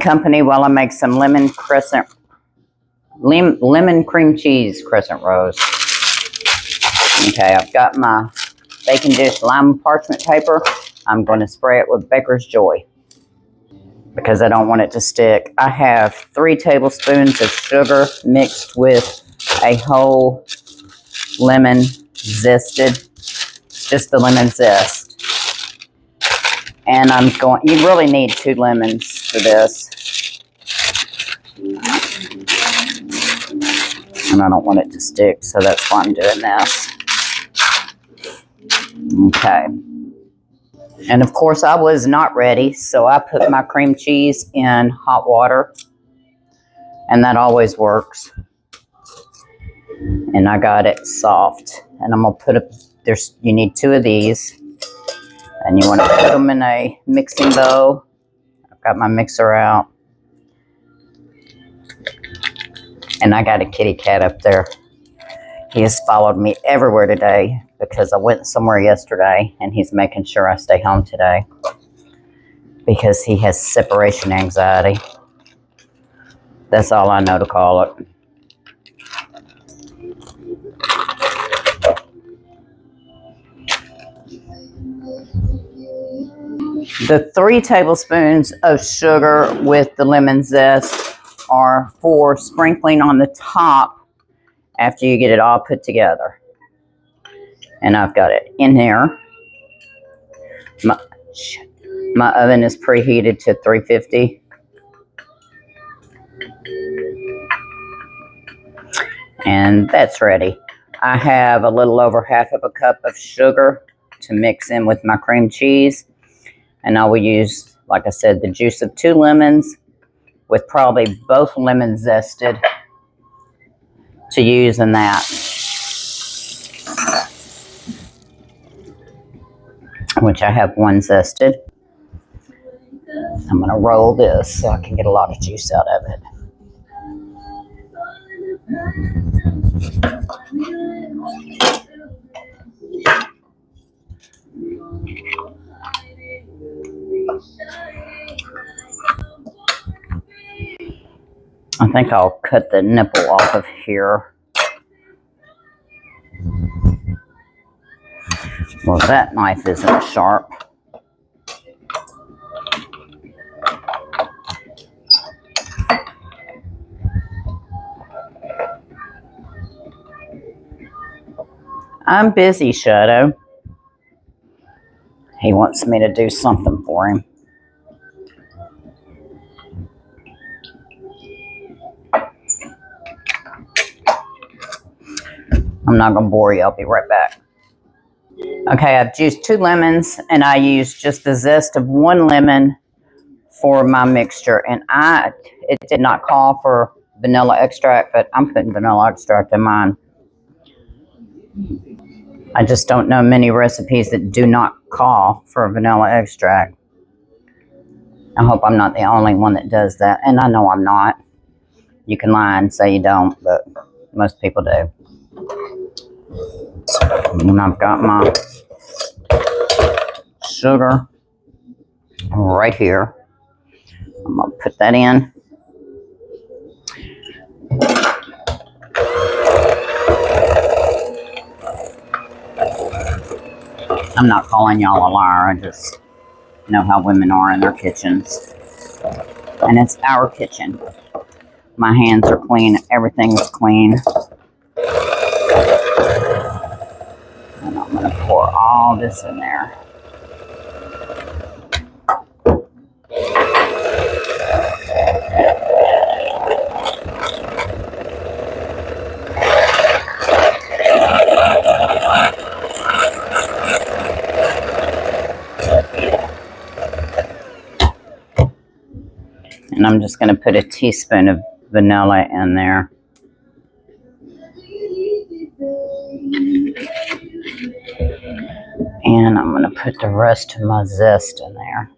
company while I make some lemon cream cheese crescent rolls. Okay, I've got my baking dish lime parchment paper. I'm going to spray it with Baker's Joy because I don't want it to stick. I have 3 tablespoons of sugar mixed with a whole lemon zested, just the lemon zest. And you really need 2 lemons for this. And I don't want it to stick, so that's why I'm doing this. Okay. And of course I was not ready, so I put my cream cheese in hot water. And that always works. And I got it soft. And I'm gonna you need 2 of these. And you want to put them in a mixing bowl. I've got my mixer out. And I got a kitty cat up there. He has followed me everywhere today because I went somewhere yesterday and he's making sure I stay home today because he has separation anxiety. That's all I know to call it. The 3 tablespoons of sugar with the lemon zest are for sprinkling on the top after you get it all put together. And I've got it in here. My oven is preheated to 350. And that's ready. I have a little over half of a cup of sugar to mix in with my cream cheese. And I will use, like I said, the juice of 2 lemons with probably both lemons zested to use in that. Which I have 1 zested. I'm going to roll this so I can get a lot of juice out of it. I think I'll cut the nipple off of here. Well, that knife isn't sharp. I'm busy, Shadow. He wants me to do something for him. I'm not going to bore you. I'll be right back. Okay, I've juiced 2 lemons, and I used just the zest of 1 lemon for my mixture. And it did not call for vanilla extract, but I'm putting vanilla extract in mine. I just don't know many recipes that do not call for vanilla extract. I hope I'm not the only one that does that, and I know I'm not. You can lie and say you don't, but most people do. And I've got my sugar right here. I'm going to put that in. I'm not calling y'all a liar. I just know how women are in their kitchens. And it's our kitchen. My hands are clean. Everything's clean. And I'm going to pour all this in there. And I'm just going to put a teaspoon of vanilla in there. And I'm going to put the rest of my zest in there.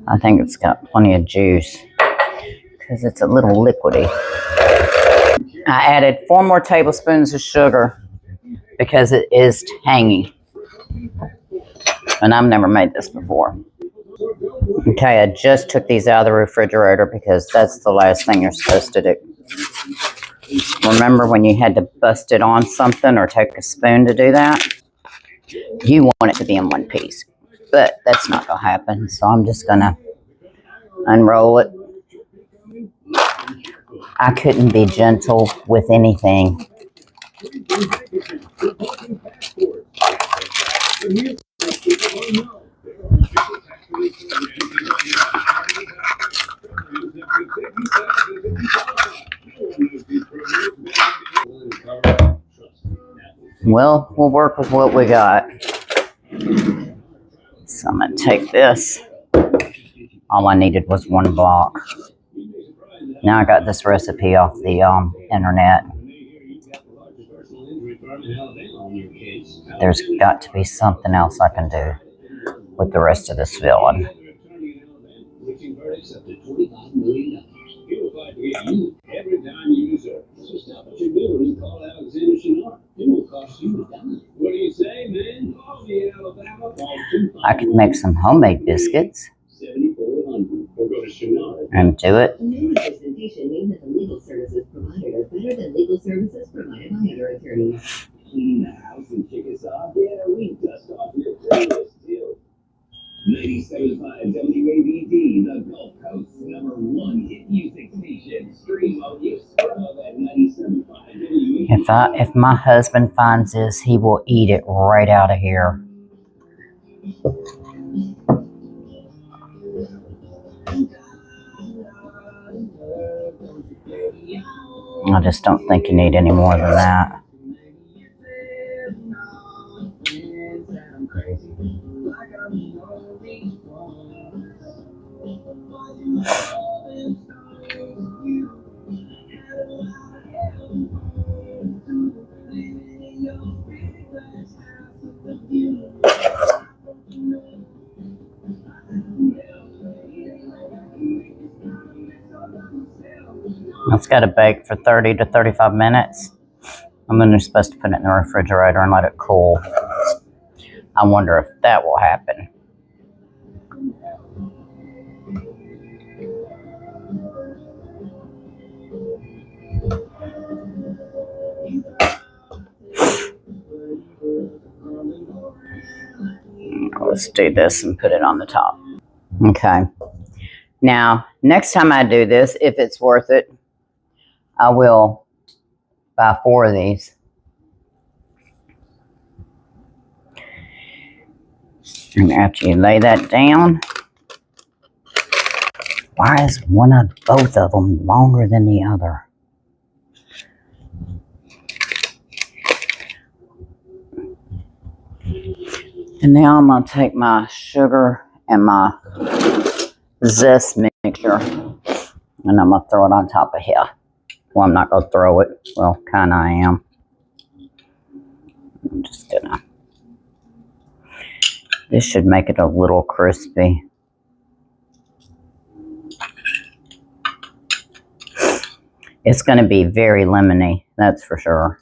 I think it's got plenty of juice because it's a little liquidy. I added 4 more tablespoons of sugar because it is tangy. And I've never made this before. Okay, I just took these out of the refrigerator because that's the last thing you're supposed to do. Remember when you had to bust it on something or take a spoon to do that? You want it to be in one piece, but that's not going to happen. So I'm just going to unroll it. I couldn't be gentle with anything. Well, we'll work with what we got. So I'm going to take this. All I needed was one block. Now I got this recipe off the internet. There's got to be something else I can do with the rest of this filling. I could make some homemade biscuits and do it. If my husband finds this, he will eat it right out of here. I just don't think you need any more than that. It's got to bake for 30 to 35 minutes. And then you're supposed to put it in the refrigerator and let it cool. I wonder if that will happen. Let's do this and put it on the top. Okay. Now, next time I do this, if it's worth it, I will buy 4 of these. And after you lay that down, why is both of them longer than the other? And now I'm going to take my sugar and my zest mixture, and I'm going to throw it on top of here. Well, I'm not going to throw it. Well, kind of I am. I'm just going to. This should make it a little crispy. It's going to be very lemony, that's for sure.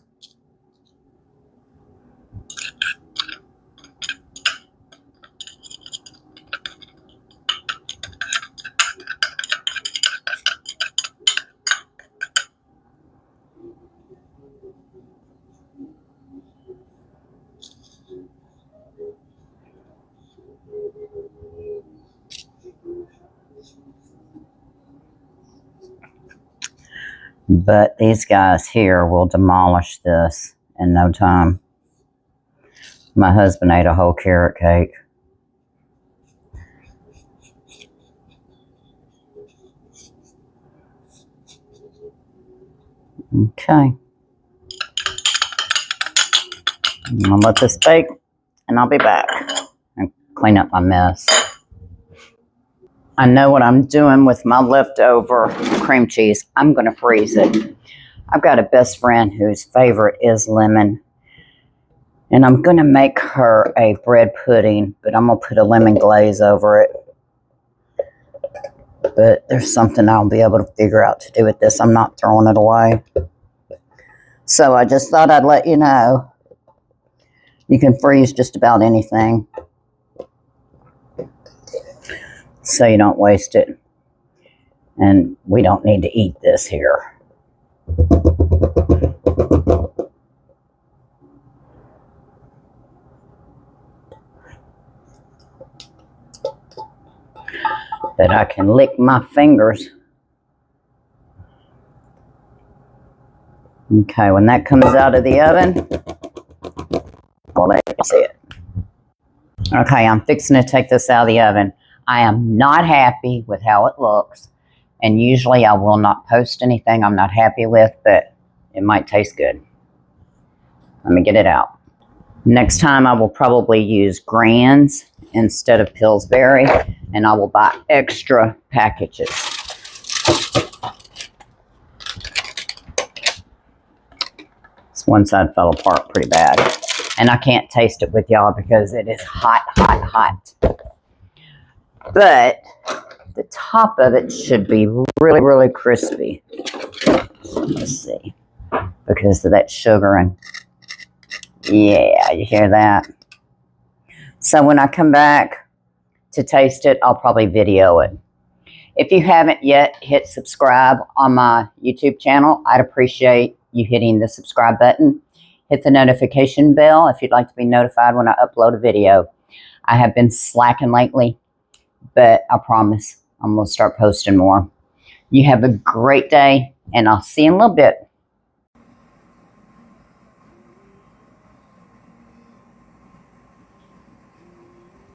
But these guys here will demolish this in no time. My husband ate a whole carrot cake. Okay. I'm going to let this bake, and I'll be back and clean up my mess. I know what I'm doing with my leftover cream cheese. I'm going to freeze it. I've got a best friend whose favorite is lemon. And I'm going to make her a bread pudding, but I'm going to put a lemon glaze over it. But there's something I'll be able to figure out to do with this. I'm not throwing it away. So I just thought I'd let you know. You can freeze just about anything. so you don't waste it. And we don't need to eat this here. That I can lick my fingers. Okay, when that comes out of the oven, we'll let you see it. Okay, I'm fixing to take this out of the oven. I am not happy with how it looks. And usually I will not post anything I'm not happy with, but it might taste good. Let me get it out. Next time I will probably use Grands instead of Pillsbury, and I will buy extra packages. This one side fell apart pretty bad. And I can't taste it with y'all because it is hot, hot, hot. But the top of it should be really, really crispy. So let's see. Because of that sugar and yeah, you hear that? So when I come back to taste it, I'll probably video it. If you haven't yet hit subscribe on my YouTube channel, I'd appreciate you hitting the subscribe button. Hit the notification bell if you'd like to be notified when I upload a video. I have been slacking lately, but I promise I'm going to start posting more. You have a great day, and I'll see you in a little bit.